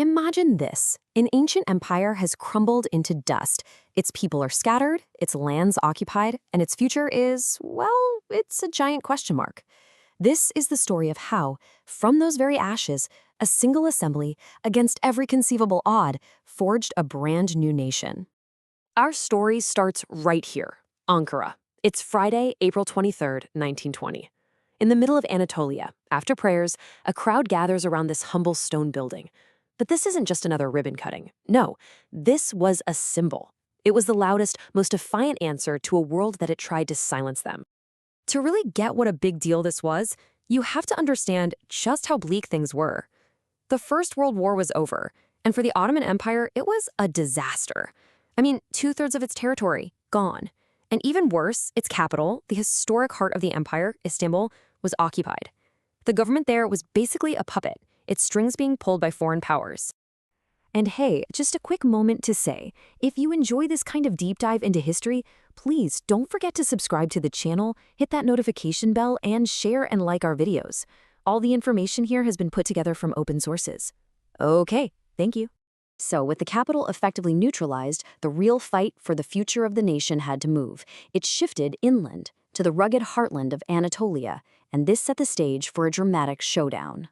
Imagine this. An ancient empire has crumbled into dust. Its people are scattered, its lands occupied, and its future is, well, it's a giant question mark. This is the story of how, from those very ashes, a single assembly, against every conceivable odd, forged a brand new nation. Our story starts right here, Ankara. It's Friday, April 23rd, 1920. In the middle of Anatolia, after prayers, a crowd gathers around this humble stone building. But this isn't just another ribbon cutting. No, this was a symbol. It was the loudest, most defiant answer to a world that had tried to silence them. To really get what a big deal this was, you have to understand just how bleak things were. The First World War was over, and for the Ottoman Empire, it was a disaster. I mean, 2/3 of its territory, gone. And even worse, its capital, the historic heart of the empire, Istanbul, was occupied. The government there was basically a puppet, its strings being pulled by foreign powers. And hey, just a quick moment to say, if you enjoy this kind of deep dive into history, please don't forget to subscribe to the channel, hit that notification bell, and share and like our videos. All the information here has been put together from open sources. Okay, thank you. So, with the capital effectively neutralized, the real fight for the future of the nation had to move. It shifted inland, to the rugged heartland of Anatolia, and this set the stage for a dramatic showdown.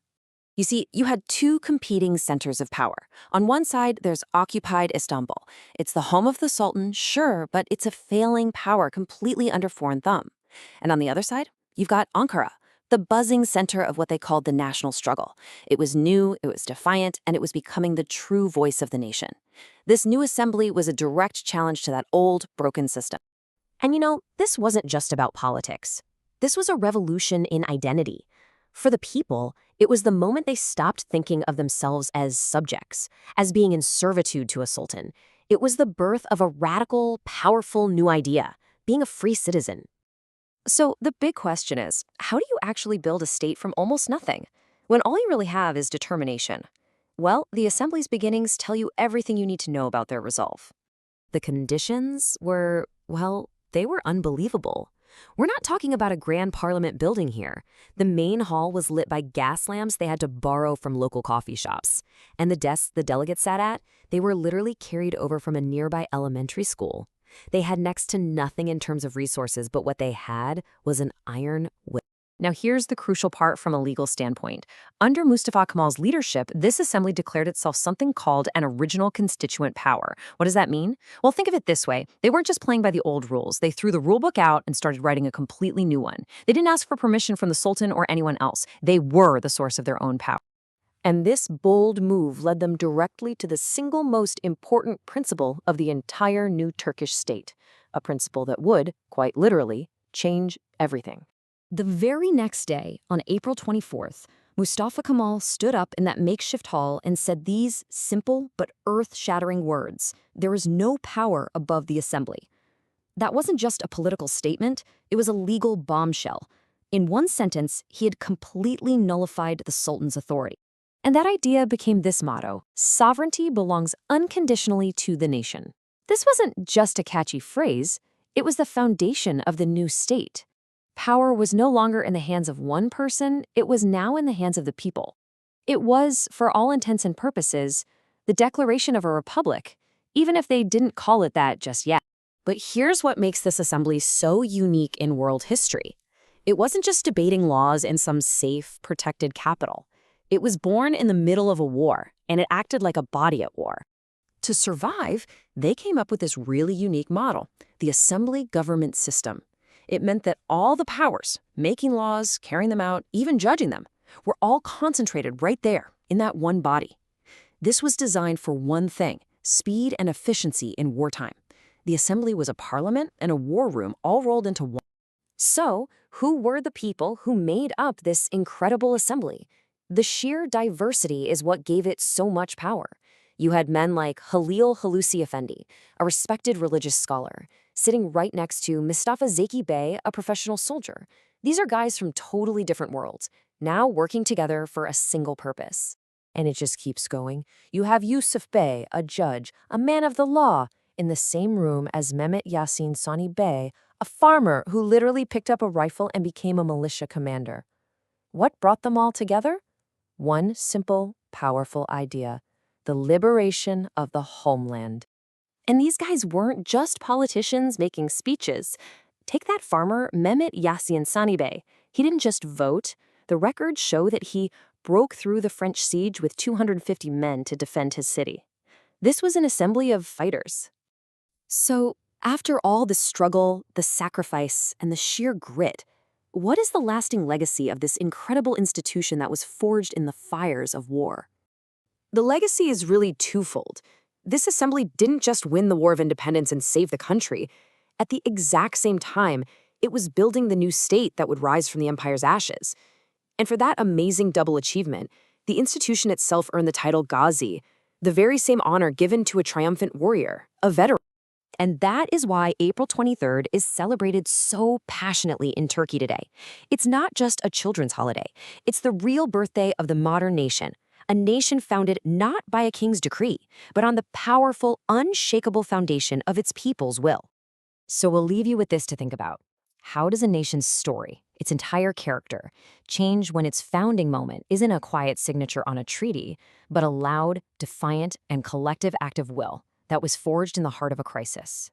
You see, you had two competing centers of power. On one side, there's occupied Istanbul. It's the home of the Sultan, sure, but it's a failing power completely under foreign thumb. And on the other side, you've got Ankara, the buzzing center of what they called the national struggle. It was new, it was defiant, and it was becoming the true voice of the nation. This new assembly was a direct challenge to that old, broken system. And you know, this wasn't just about politics. This was a revolution in identity. For the people, it was the moment they stopped thinking of themselves as subjects, as being in servitude to a sultan. It was the birth of a radical, powerful new idea, being a free citizen. So the big question is, how do you actually build a state from almost nothing, when all you really have is determination? Well, the assembly's beginnings tell you everything you need to know about their resolve. The conditions were, well, they were unbelievable. We're not talking about a grand parliament building here. The main hall was lit by gas lamps they had to borrow from local coffee shops. And the desks the delegates sat at, they were literally carried over from a nearby elementary school. They had next to nothing in terms of resources, but what they had was an iron will. Now here's the crucial part from a legal standpoint. Under Mustafa Kemal's leadership, this assembly declared itself something called an original constituent power. What does that mean? Well, think of it this way. They weren't just playing by the old rules. They threw the rule book out and started writing a completely new one. They didn't ask for permission from the Sultan or anyone else. They were the source of their own power. And this bold move led them directly to the single most important principle of the entire new Turkish state, a principle that would, quite literally, change everything. The very next day, on April 24th, Mustafa Kemal stood up in that makeshift hall and said these simple but earth-shattering words: "There is no power above the assembly." That wasn't just a political statement, it was a legal bombshell. In one sentence, he had completely nullified the Sultan's authority. And that idea became this motto: sovereignty belongs unconditionally to the nation. This wasn't just a catchy phrase, it was the foundation of the new state. Power was no longer in the hands of one person, it was now in the hands of the people. It was, for all intents and purposes, the declaration of a republic, even if they didn't call it that just yet. But here's what makes this assembly so unique in world history. It wasn't just debating laws in some safe, protected capital. It was born in the middle of a war, and it acted like a body at war. To survive, they came up with this really unique model, the assembly government system. It meant that all the powers, making laws, carrying them out, even judging them, were all concentrated right there, in that one body. This was designed for one thing: speed and efficiency in wartime. The assembly was a parliament and a war room all rolled into one. So, who were the people who made up this incredible assembly? The sheer diversity is what gave it so much power. You had men like Halil Hulusi Efendi, a respected religious scholar, sitting right next to Mustafa Zeki Bey, a professional soldier. These are guys from totally different worlds, now working together for a single purpose. And it just keeps going. You have Yusuf Bey, a judge, a man of the law, in the same room as Mehmet Yasin Sani Bey, a farmer who literally picked up a rifle and became a militia commander. What brought them all together? One simple, powerful idea: the liberation of the homeland. And these guys weren't just politicians making speeches. Take that farmer, Mehmet Yasin Sanibey. He didn't just vote. The records show that he broke through the French siege with 250 men to defend his city. This was an assembly of fighters. So, after all the struggle, the sacrifice, and the sheer grit, what is the lasting legacy of this incredible institution that was forged in the fires of war? The legacy is really twofold. This assembly didn't just win the War of Independence and save the country. At the exact same time, it was building the new state that would rise from the empire's ashes. And for that amazing double achievement, the institution itself earned the title Gazi, the very same honor given to a triumphant warrior, a veteran. And that is why April 23rd is celebrated so passionately in Turkey today. It's not just a children's holiday. It's the real birthday of the modern nation, a nation founded not by a king's decree, but on the powerful, unshakable foundation of its people's will. So we'll leave you with this to think about. How does a nation's story, its entire character, change when its founding moment isn't a quiet signature on a treaty, but a loud, defiant, and collective act of will that was forged in the heart of a crisis?